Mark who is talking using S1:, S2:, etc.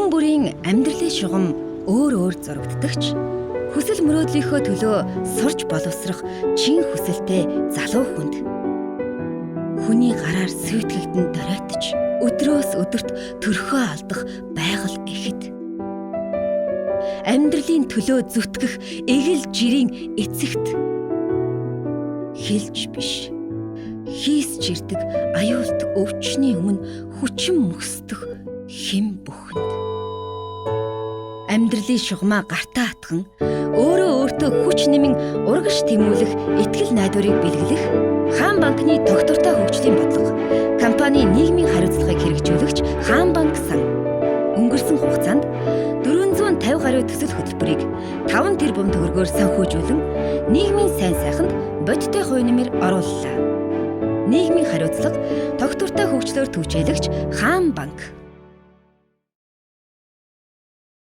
S1: Хүн бүрийн амьдралын шугам өөр өөр зурагддагч хүсэл мөрөөдлийнхөө төлөө сурч боловсрох чин хүсэлтэй залуу хүнд хүний гараар сүйтгэгдэн доройтож өдрөөс өдөрт төрхөө алдах байгаль ихэд амьдралын төлөө зүтгэх эгэл жирийн эцэгт хэлж биш хийсч ирдэг аюулт өвчний өмнө хүчин мөсдөх хэм бүхэнд амьдралын шугамаа гартаа атхан өөрөө өөртөө хүч нэмэн урагш тэмүүлэх итгэл найдварыг бэлгэлэх Хаан банкны тогтвортой хөгжлийн бодлого компани нийгмийн хариуцлагыг хэрэгжүүлэгч Хаан банк сан өнгөрсөн хугацаанд 450 гаруй төсөл хөтөлбөрийг 5 тэрбум төгрөгөөр санхүүжүүлэн нийгмийн сайн сайханд бодиттой хувь нэмэр орууллаа. Нийгмийн хариуцлага тогтвортой хөгжлөөр түгжээлагч Хаан банк